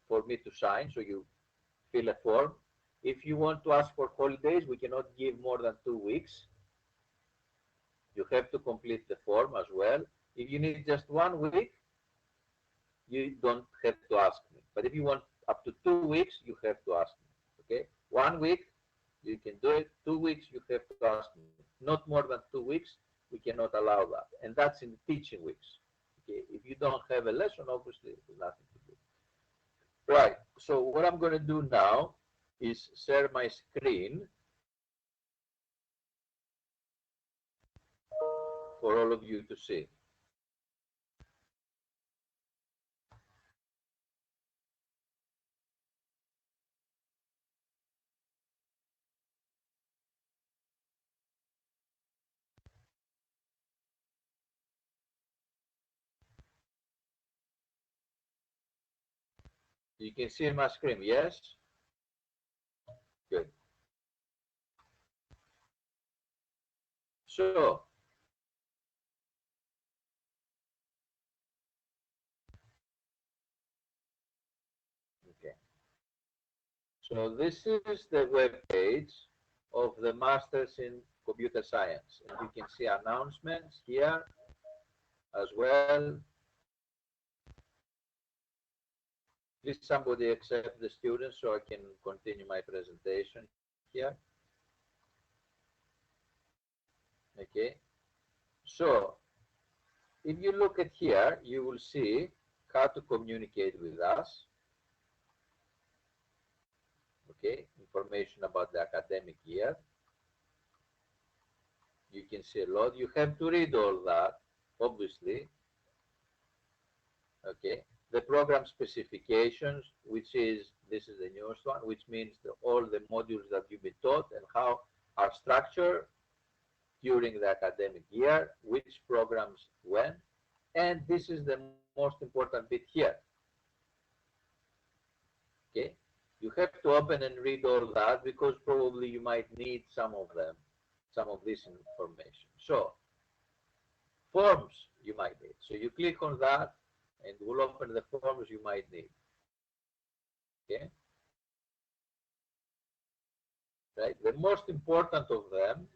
for me to sign, so you fill a form. If you want to ask for holidays, we cannot give more than 2 weeks. You have to complete the form as well. If you need just 1 week, you don't have to ask me. But if you want up to 2 weeks, you have to ask me. Okay? 1 week, you can do it. 2 weeks, you have to ask me. Not more than 2 weeks, we cannot allow that. And that's in the teaching weeks. Okay? If you don't have a lesson, obviously, there's nothing to do. Right. So what I'm going to do now is share my screen for all of you to see. You can see my screen, yes? Good. So, okay. So this is the web page of the Masters in Computer Science. And you can see announcements here as well. Please somebody accept the students so I can continue my presentation here. Okay. So if you look at here, you will see how to communicate with us. Okay, information about the academic year. You can see a lot. You have to read all that, obviously. Okay, the program specifications, which is, this is the newest one, which means all the modules that you've been taught and how are structured during the academic year, which programs when. And this is the most important bit here. Okay, you have to open and read all that because probably you might need some of them, some of this information. So forms you might need. So you click on that and we'll open the forms you might need. Okay. Right. The most important of them,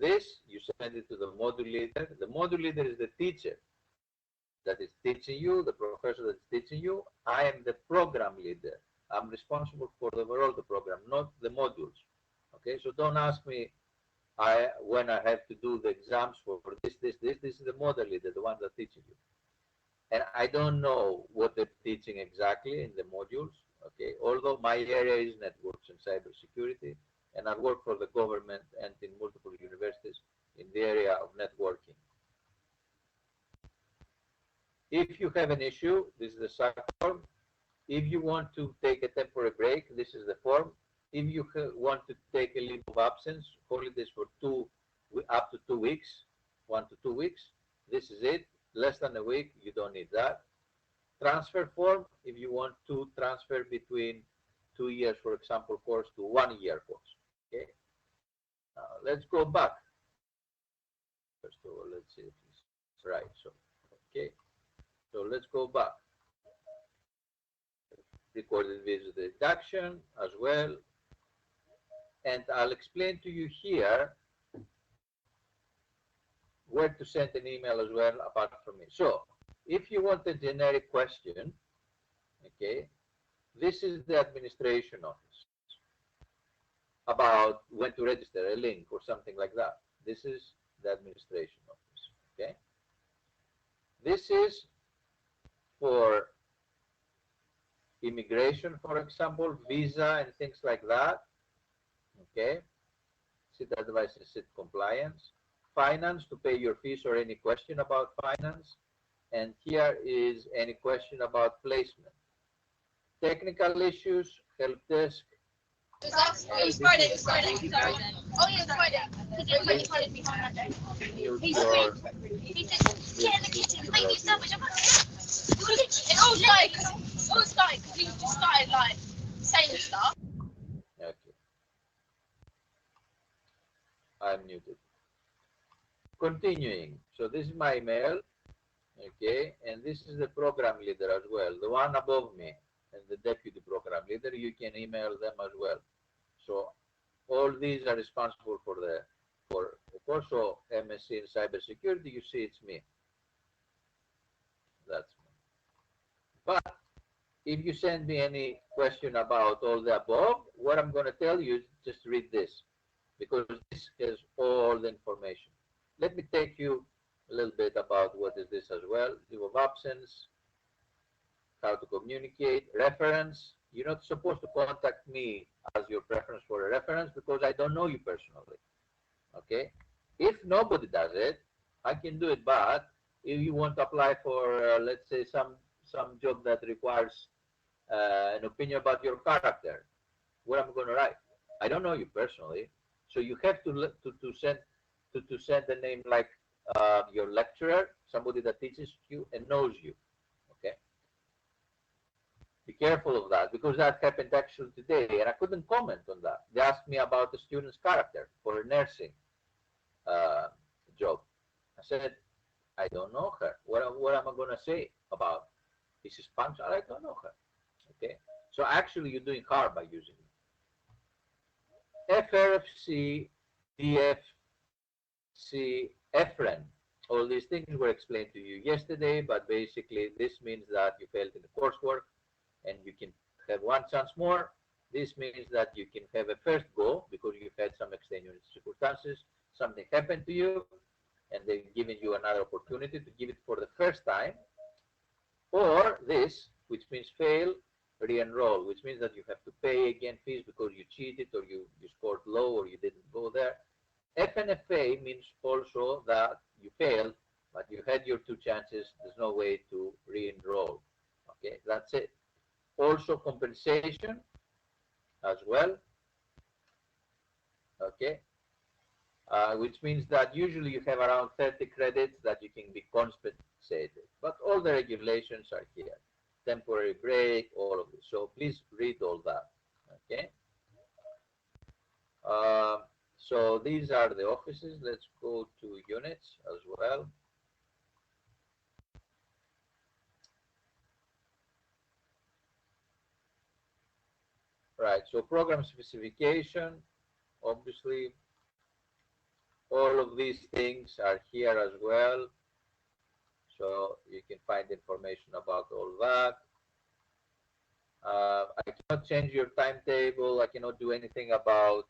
this you send it to the module leader. The module leader is the teacher that is teaching you, the professor that's teaching you. I am the program leader. I'm responsible for the overall the program, not the modules. Okay, so don't ask me when I have to do the exams for this. This is the model leader, the one that's teaching you. And I don't know what they're teaching exactly in the modules. Okay, although my area is networks and cybersecurity, and I work for the government and in multiple universities in the area of networking. If you have an issue, this is the SAC form. If you want to take a temporary break, this is the form. If you want to take a leave of absence, holidays for up to 2 weeks, 1 to 2 weeks, this is it. Less than a week, you don't need that. Transfer form, if you want to transfer between 2 years, for example, course to 1 year course. Okay. Now let's go back. First of all, let's see if it's right. So, okay. So let's go back. Recorded video deduction as well. And I'll explain to you here where to send an email as well apart from me. So if you want a generic question, okay, this is the administration office about when to register, a link or something like that. This is the administration office, okay? This is for immigration, for example, visa and things like that, okay? SIT advice and SIT compliance. Finance, to pay your fees or any question about finance. And here is any question about placement. Technical issues, help desk. It's Friday, it's Friday. Oh yeah, it's Friday. Because everybody told me on Monday. He said, get in the kitchen, make me sandwich. I'm like, it all started because he just started like saying stuff. Okay. I'm muted. Continuing. So this is my email. Okay, and this is the program leader as well, the one above me, and the deputy program leader. You can email them as well. So all these are responsible for also MSc in cybersecurity. You see, it's me. That's me. But if you send me any question about all the above, what I'm going to tell you is just read this, because this has all the information. Let me take you a little bit about what is this as well. Leave of absence, how to communicate, reference. You're not supposed to contact me as your preference for a reference because I don't know you personally. Okay? If nobody does it, I can do it. But if you want to apply for, let's say, some job that requires an opinion about your character, what am I going to write? I don't know you personally, so you have to send a name like your lecturer, somebody that teaches you and knows you. Okay, be careful of that because that happened actually today, and I couldn't comment on that. They asked me about the student's character for a nursing uh, job. I said I don't know her. What am I going to say about? Is she punctual? I don't know her. Okay, so actually you're doing harm by using it. FRFC, DFC, FREN. All these things were explained to you yesterday, but basically this means that you failed in the coursework and you can have one chance more. This means that you can have a first go because you've had some extenuating circumstances, something happened to you, and they've given you another opportunity to give it for the first time. Or this, which means fail, re-enroll, which means that you have to pay again fees because you cheated or you scored low or you didn't go there. FNFA means also that you failed, but you had your two chances. There's no way to re-enroll. Okay, that's it. Also compensation as well. Okay, which means that usually you have around 30 credits that you can be compensated. But all the regulations are here. Temporary break, all of this. So please read all that. Okay. So these are the offices. Let's go to units as well. Right. So program specification, obviously, all of these things are here as well. So you can find information about all that. I cannot change your timetable. I cannot do anything about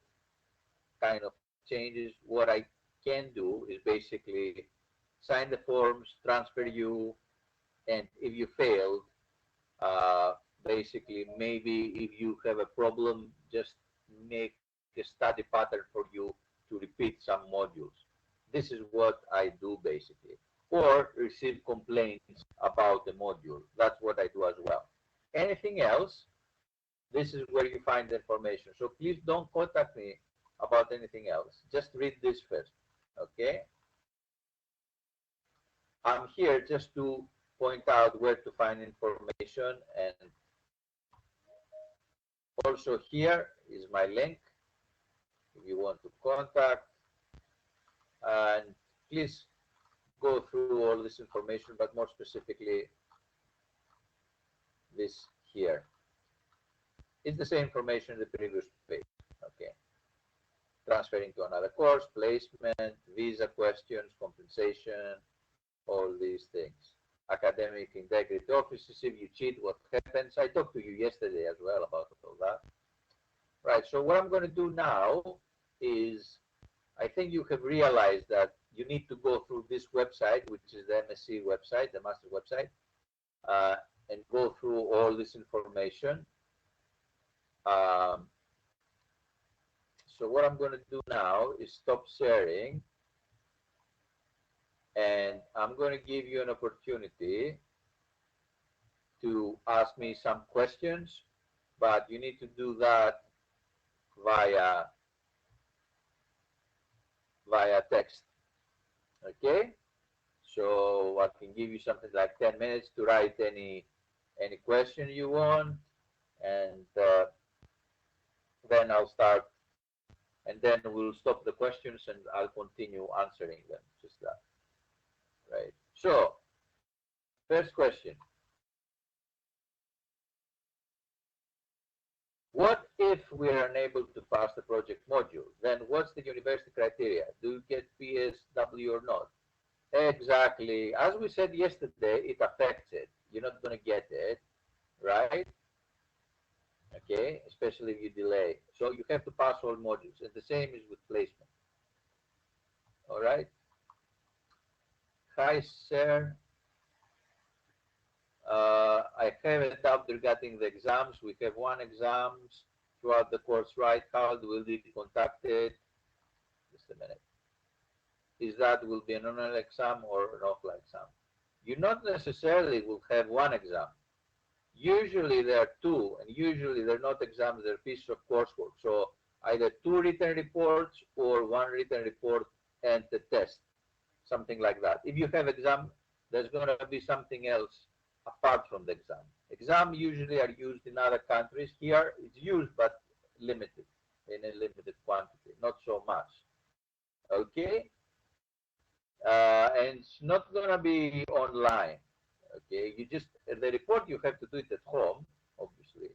kind of changes. What I can do is basically sign the forms, transfer you, and if you failed, basically maybe if you have a problem, just make a study pattern for you to repeat some modules. This is what I do basically. Or receive complaints about the module. That's what I do as well. Anything else, this is where you find the information. So please don't contact me about anything else. Just read this first, okay? I'm here just to point out where to find information, and also here is my link if you want to contact, and please go through all this information, but more specifically this here. It's the same information in the previous page, okay? Transferring to another course, placement, visa questions, compensation, all these things. Academic integrity offices, if you cheat, what happens? I talked to you yesterday as well about all that. Right, so what I'm going to do now is, I think you have realized that you need to go through this website, which is the MSc website, the master website, and go through all this information. So what I'm going to do now is stop sharing, and I'm going to give you an opportunity to ask me some questions, but you need to do that via text. Okay, so I can give you something like 10 minutes to write any question you want, and then I'll start, and then we'll stop the questions and I'll continue answering them, just that. Right, so First question. What if we are unable to pass the project module? Then what's the university criteria? Do you get PSW or not? Exactly. As we said yesterday, it affects it. You're not going to get it, right? Okay, especially if you delay. So you have to pass all modules. And the same is with placement. All right. Hi, sir. I have a doubt regarding the exams. We have one exams throughout the course, right? How will be contacted? Just a minute. Is that will be an online exam or an offline exam? You not necessarily will have one exam. Usually there are two, and usually they're not exams, they're pieces of coursework. So either two written reports or one written report and the test, something like that. If you have exam, there's going to be something else apart from the exam. Exam usually are used in other countries. Here it's used but limited, in a limited quantity, not so much. Okay? And it's not going to be online. Okay, you just, the report you have to do it at home, obviously.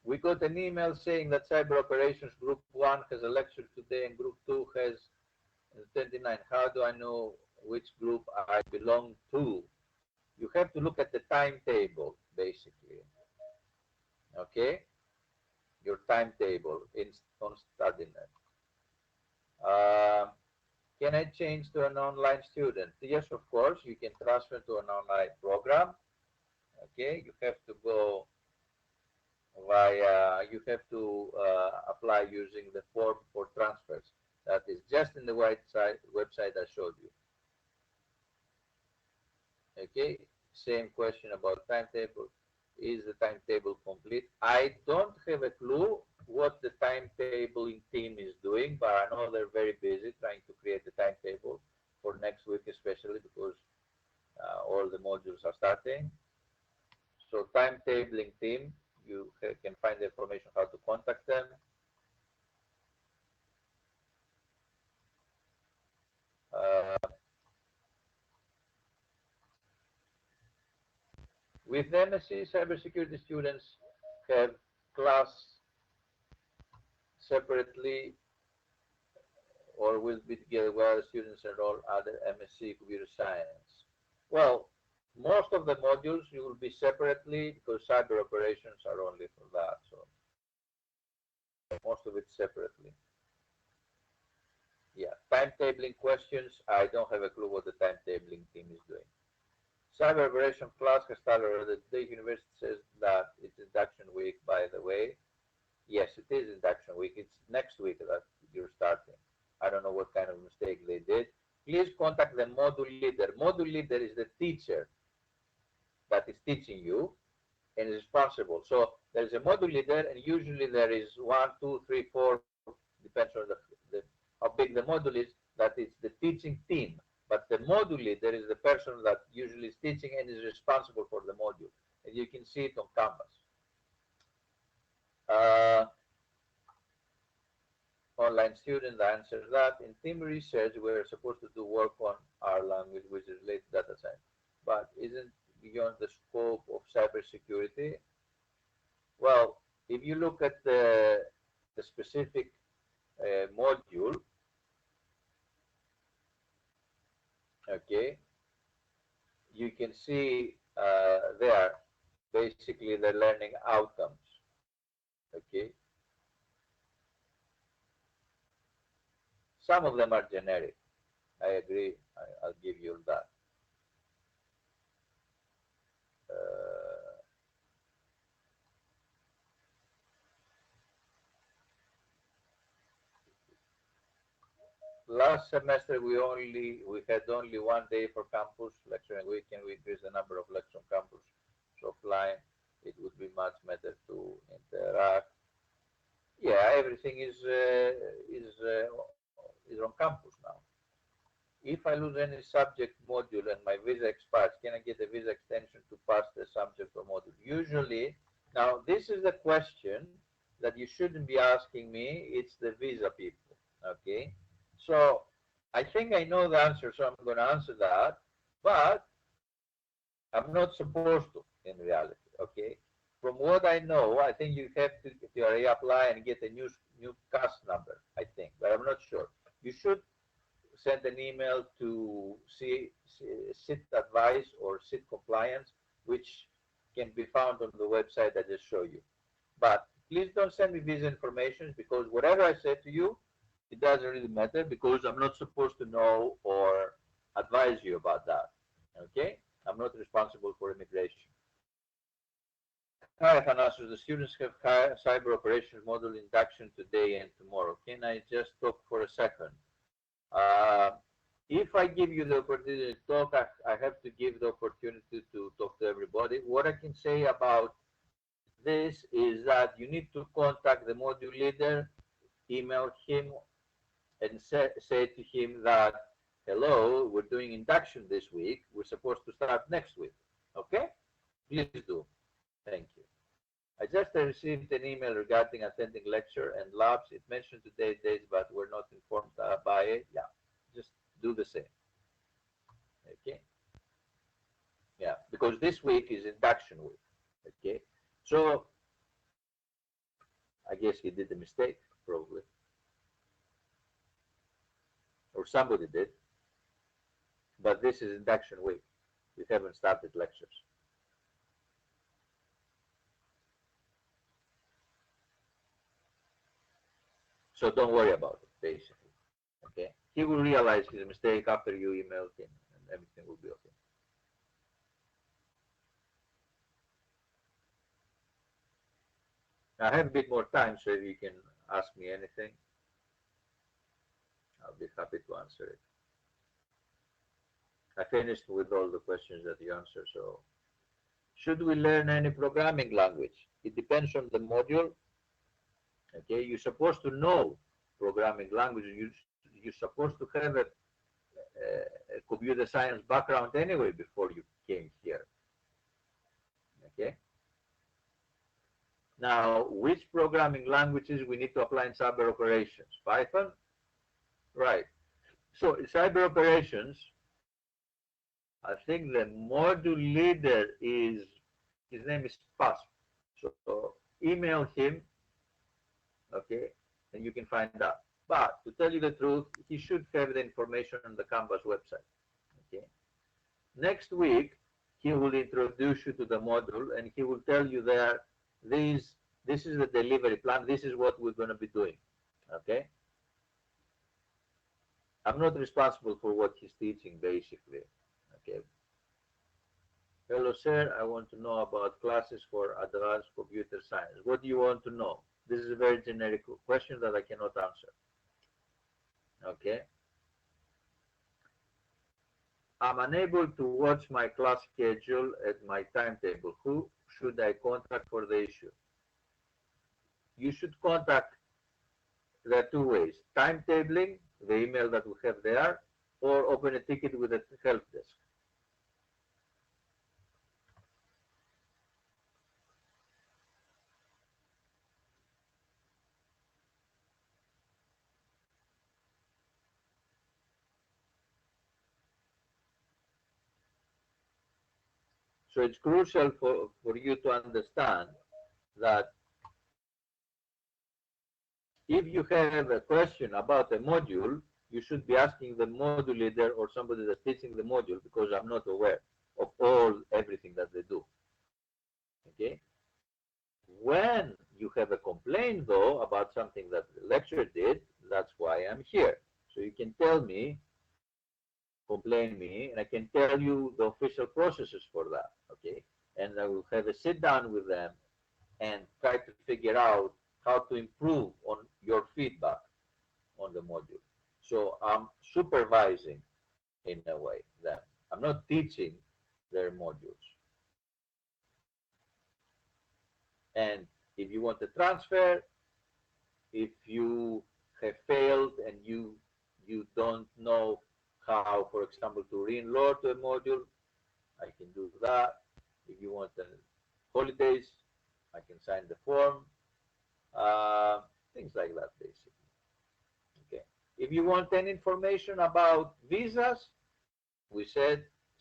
We got an email saying that Cyber Operations Group 1 has a lecture today and Group 2 has 29. How do I know which group I belong to? You have to look at the timetable, basically. Okay? Your timetable on StudyNet. Can I change to an online student? Yes, of course. You can transfer to an online program. Okay, you have to go via, you have to apply using the form for transfers. That is just in the website I showed you. Okay, same question about timetable. Is the timetable complete? I don't have a clue what the timetabling team is doing, but I know they're very busy trying to create the timetable for next week, especially because all the modules are starting. So timetabling team, you can find the information how to contact them. With MSc, cybersecurity students have class separately or will be together while the students enroll other MSc computer science. Well, most of the modules you will be separately because cyber operations are only for that. So most of it separately. Yeah, timetabling questions. I don't have a clue what the timetabling team is doing. Cyber operation class has started already. The university says that it's induction week, by the way. Yes, it is induction week. It's next week that you're starting. I don't know what kind of mistake they did. Please contact the module leader. Module leader is the teacher that is teaching you and is responsible. So there's a module leader, and usually there is 1, 2, 3, 4, depends on how big the module is, that is the teaching team. But the module leader is the person that usually is teaching and is responsible for the module. And you can see it on Canvas. Online student answers that. In team research, we're supposed to do work on our language, which is related to data science, but isn't beyond the scope of cybersecurity. Well, if you look at the specific module, okay, you can see there basically the learning outcomes. Okay, some of them are generic. I agree. I'll give you that. Last semester we had only 1 day for campus lecturing week. Can we increase the number of lectures on campus? So offline, it would be much better to interact. Yeah, everything is on campus now. If I lose any subject module and my visa expires, can I get a visa extension to pass the subject or module? Usually, now this is the question that you shouldn't be asking me. It's the visa people. Okay, so I think I know the answer, so I'm going to answer that. But I'm not supposed to in reality. Okay. From what I know, I think you have to reapply and get a new CAS number. I think, but I'm not sure. You should send an email to SIT advice or SIT compliance, which can be found on the website I just showed you. But please don't send me these information because whatever I said to you, it doesn't really matter because I'm not supposed to know or advise you about that. Okay? I'm not responsible for immigration. Hi, Athanasios. The students have cyber operations model induction today and tomorrow. Can I just talk for a second? If I give you the opportunity to talk, I have to give the opportunity to talk to everybody. What I can say about this is that you need to contact the module leader, email him, and say to him that, hello, we're doing induction this week. We're supposed to start next week. Okay? Please do. Thank you. I just received an email regarding attending lecture and labs. It mentioned today's date, but we're not informed by it. Yeah, just do the same. Okay? Yeah, because this week is induction week. Okay? So, I guess he did a mistake, probably. Or somebody did. But this is induction week. We haven't started lectures. So don't worry about it, basically. Okay? He will realize his mistake after you emailed him, and everything will be okay. I have a bit more time, so if you can ask me anything, I'll be happy to answer it. I finished with all the questions that you answered, so should we learn any programming language? It depends on the module. Okay, you're supposed to know programming language. You're supposed to have a computer science background anyway before you came here. Okay. Now, which programming languages we need to apply in cyber operations? Python? Right. So, in cyber operations, I think the module leader is, his name is Pas. So, email him, okay, and you can find out. But to tell you the truth, he should have the information on the Canvas website. Okay. Next week, he will introduce you to the module and he will tell you that this is the delivery plan, this is what we're going to be doing. Okay. I'm not responsible for what he's teaching, basically. Okay. Hello, sir. I want to know about classes for advanced computer science. What do you want to know? This is a very generic question that I cannot answer. Okay. I'm unable to watch my class schedule at my timetable. Who should I contact for the issue? You should contact, there are two ways: timetabling, the email that we have there, or open a ticket with the help desk. So it's crucial for you to understand that if you have a question about a module, you should be asking the module leader or somebody that's teaching the module, because I'm not aware of everything that they do. Okay? When you have a complaint, though, about something that the lecturer did, that's why I'm here. So you can tell me, complain me, and I can tell you the official processes for that. Okay? And I will have a sit down with them and try to figure out how to improve on your feedback on the module. So I'm supervising, in a way, them. I'm not teaching their modules. And if you want to transfer, if you have failed and you don't know how, for example, to re-enroll to a module, I can do that. If you want the holidays, I can sign the form. Things like that, basically. Okay. If you want any information about visas, we said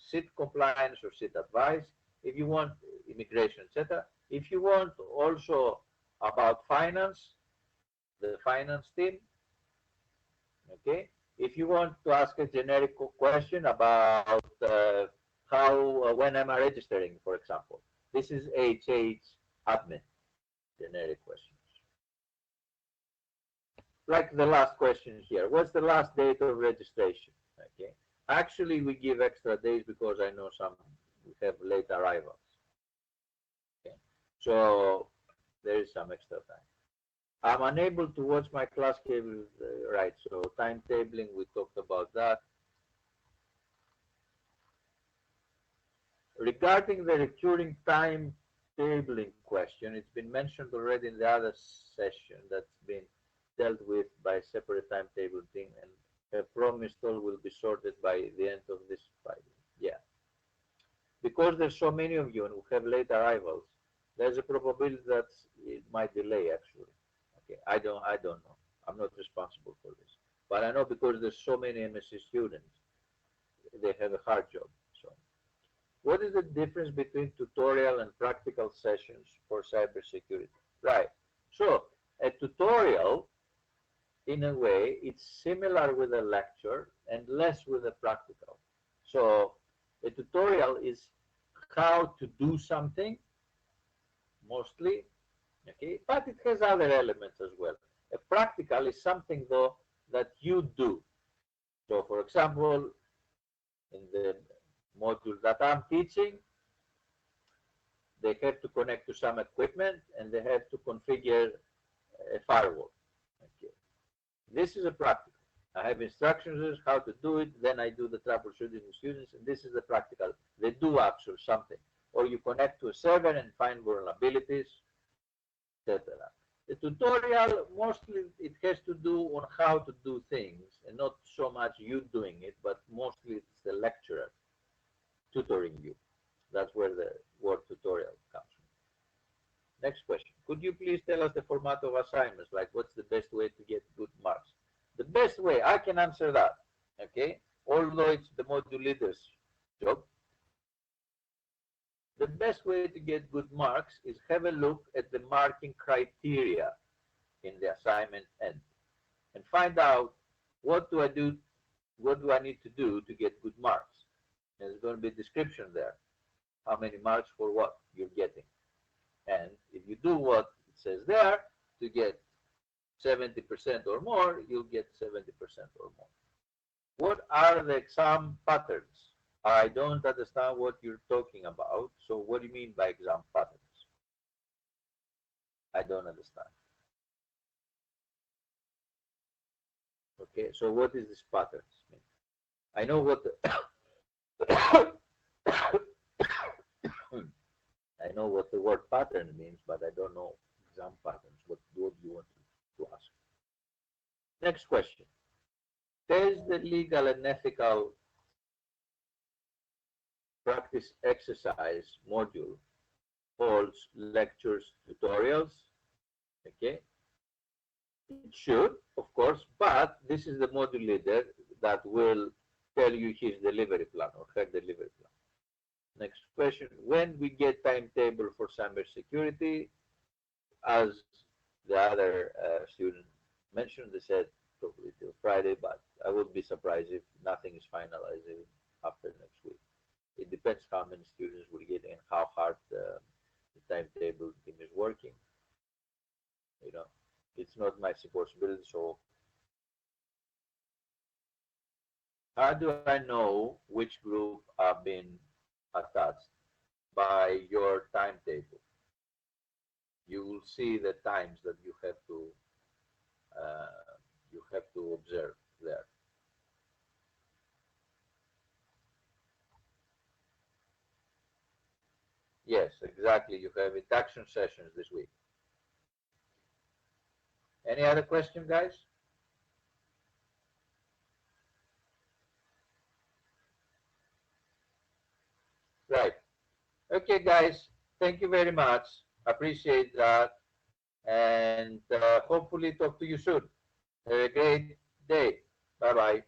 SIT compliance or SIT advice. If you want immigration, etc. If you want also about finance, the finance team, okay? If you want to ask a generic question about when am I registering, for example, this is HH admin, generic questions. Like the last question here, what's the last date of registration? Okay. Actually, we give extra days because I know some have late arrivals. Okay. So there is some extra time. I'm unable to watch my class cable, right? So timetabling, we talked about that. Regarding the recurring timetabling question, it's been mentioned already in the other session that's been dealt with by a separate timetable thing, and a promised all will be sorted by the end of this Friday. Yeah. Because there's so many of you and who have late arrivals, there's a probability that it might delay actually. Okay, I don't know. I'm not responsible for this. But I know because there's so many MSc students, they have a hard job. So what is the difference between tutorial and practical sessions for cybersecurity? Right. So a tutorial, in a way, it's similar with a lecture and less with a practical. So a tutorial is how to do something, mostly, okay, but it has other elements as well. A practical is something, though, that you do. So, for example, in the module that I'm teaching, they have to connect to some equipment and they have to configure a firewall. Okay. This is a practical. I have instructions how to do it, then I do the troubleshooting with students, and this is the practical. They do actually something. Or you connect to a server and find vulnerabilities, etc. The tutorial, mostly it has to do on how to do things, and not so much you doing it, but mostly it's the lecturer tutoring you. That's where the word tutorial comes from. Next question. Could you please tell us the format of assignments? Like, what's the best way to get good marks? The best way, I can answer that, okay? Although it's the module leader's job. The best way to get good marks is have a look at the marking criteria in the assignment end and find out what do I need to do to get good marks. And there's going to be a description there, how many marks for what you're getting. And if you do what it says there, to get 70% or more, you'll get 70% or more. What are the exam patterns? I don't understand what you're talking about. So what do you mean by exam patterns? I don't understand. Okay, so what is this patterns mean? I know what the I know what the word pattern means, but I don't know exam patterns. What do you want to ask? Next question. Does the legal and ethical practice exercise module holds lectures, tutorials? Okay. It should, of course, but this is the module leader that will tell you his delivery plan or her delivery plan. Next question. When we get timetable for cybersecurity, as the other student mentioned, they said probably till Friday, but I would be surprised if nothing is finalized after next week. It depends how many students will get and how hard the timetable team is working. You know, it's not my responsibility. So how do I know which group have been attached? By your timetable. You will see the times that you have to observe there. Yes, exactly. You have induction sessions this week. Any other question, guys? Right. Okay, guys. Thank you very much. Appreciate that. And hopefully talk to you soon. Have a great day. Bye-bye.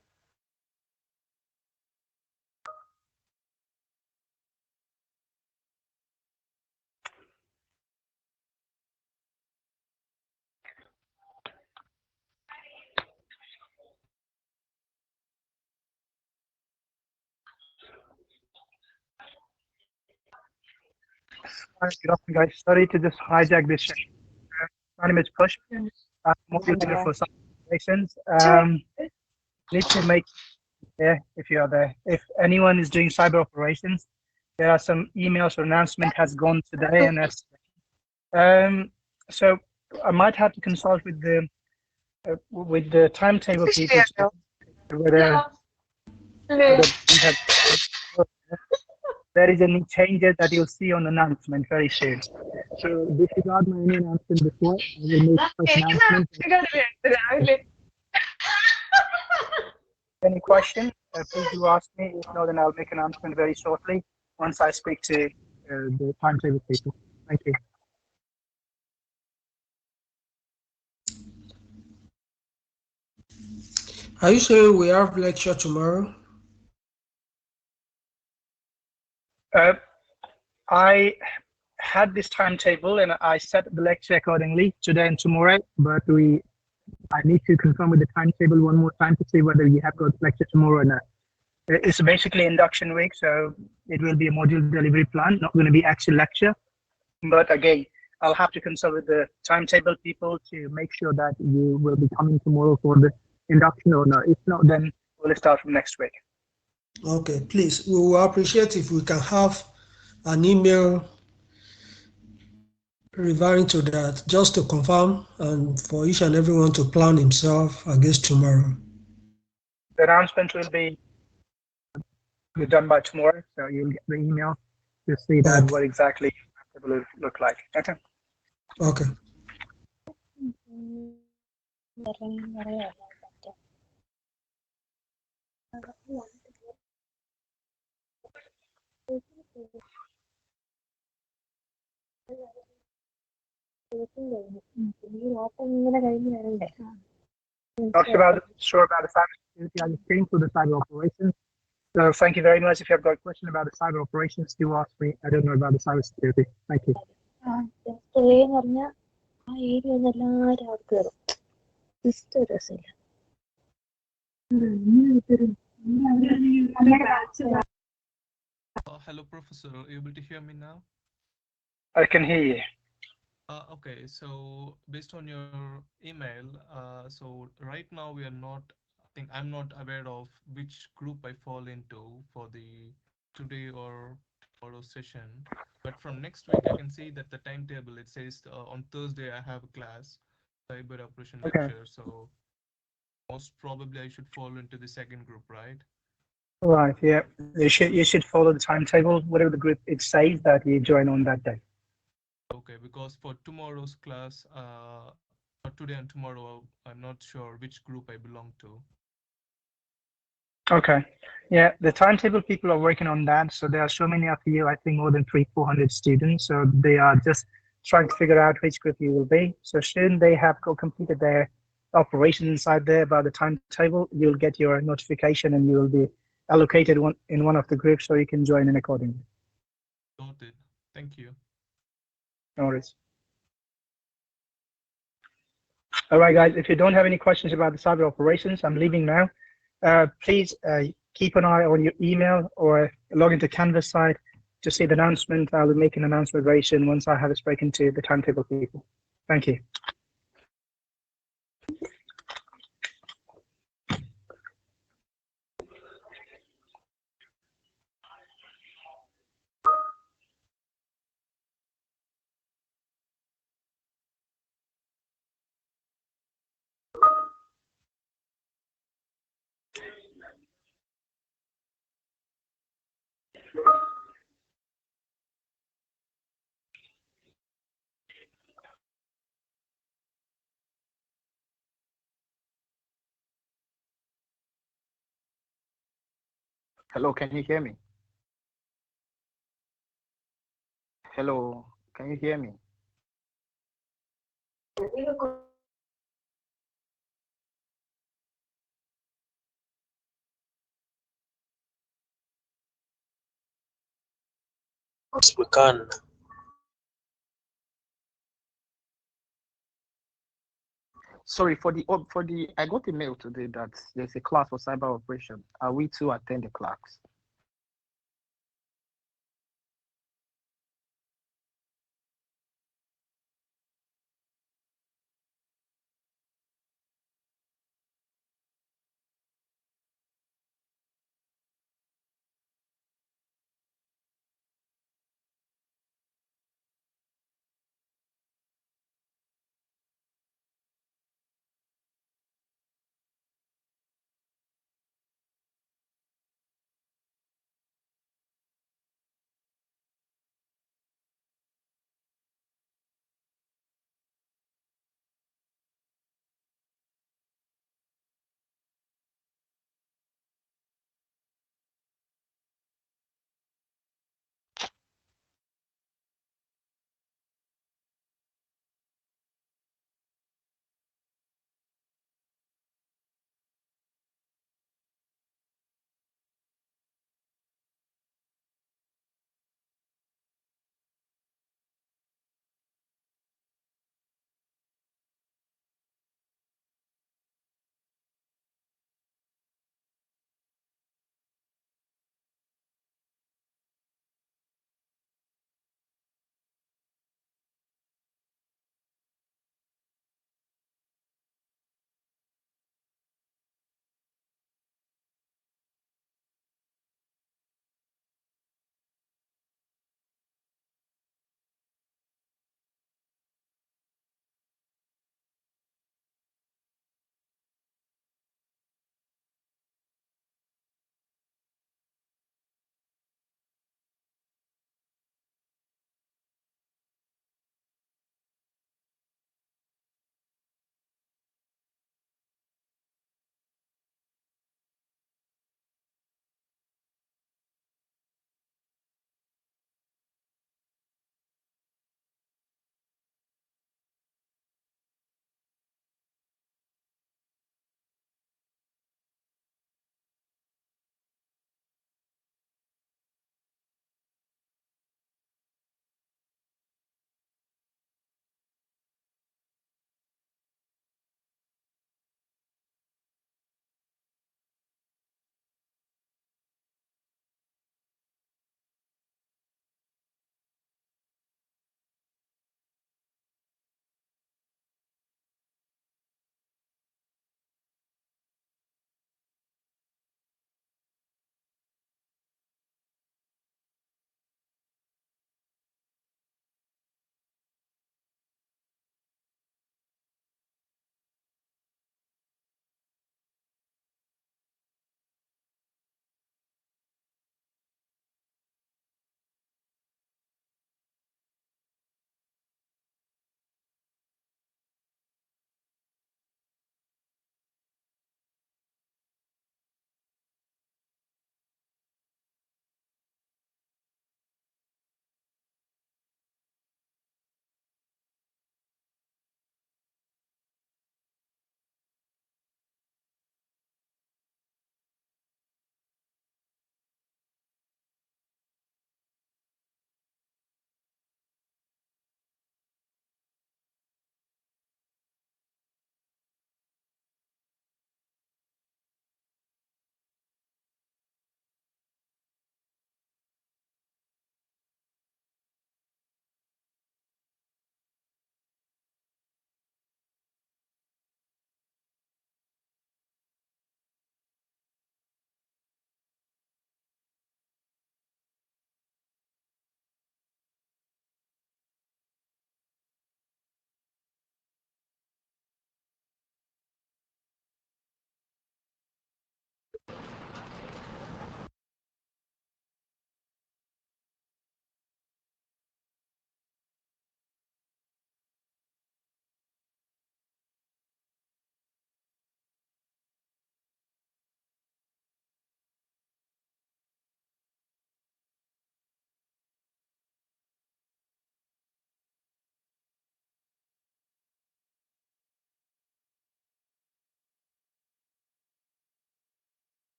Good afternoon, guys. Sorry to just hijack this session. My name is Push. I'm motivator for some operations. Need to make there if you are there. If anyone is doing cyber operations, there are some emails or announcement has gone today, and that's so I might have to consult with the timetable people to whether there is any changes that you'll see on announcement very soon. So disregard my any announcement before. I will make announcement. Any question? Please do ask me. If not, then I'll make an announcement very shortly once I speak to the timetable people. Thank you. Are you saying we have lecture tomorrow? I had this timetable and I set the lecture accordingly today and tomorrow, but I need to confirm with the timetable one more time to see whether you have got lecture tomorrow or not. It's basically induction week, so it will be a module delivery plan, not going to be actual lecture. But again, I'll have to consult with the timetable people to make sure that you will be coming tomorrow for the induction or not. If not, then we'll start from next week. Okay, please. We will appreciate if we can have an email referring to that, just to confirm and for each and everyone to plan himself against tomorrow. The announcement will be done by tomorrow, so you'll get the email to see that what exactly it will look like. Okay. Okay. Not sure about the cybersecurity. I just came to the cyber operations. So thank you very much. If you have got a question about the cyber operations, do ask me. I don't know about the cybersecurity. Thank you. Hello, Professor. Are you able to hear me now? I can hear you. Okay, so based on your email, so right now we are not, I think I'm not aware of which group I fall into for the today or tomorrow session. But from next week, I can see that the timetable, it says on Thursday I have a class, cyber operation lecture. So most probably I should fall into the second group, right? Right, yeah. You should follow the timetable, whatever the group it says that you join on that day. Okay, because for tomorrow's class, for today and tomorrow, I'm not sure which group I belong to. Okay. Yeah, the timetable people are working on that. So there are so many of you, I think more than 300-400 students. So they are just trying to figure out which group you will be. So soon they have completed their operation inside there by the timetable, you'll get your notification and you will be allocated in one of the groups so you can join in accordingly. Got it. Thank you. No worries. All right, guys, if you don't have any questions about the cyber operations, I'm leaving now. Please keep an eye on your email or log into Canvas site to see the announcement. I will make an announcement very soon once I have spoken to the timetable people. Thank you. Hello, can you hear me? Hello, can you hear me? Yes, we can. Sorry for the. I got a mail today that there's a class for cyber operation. Are we to attend the class?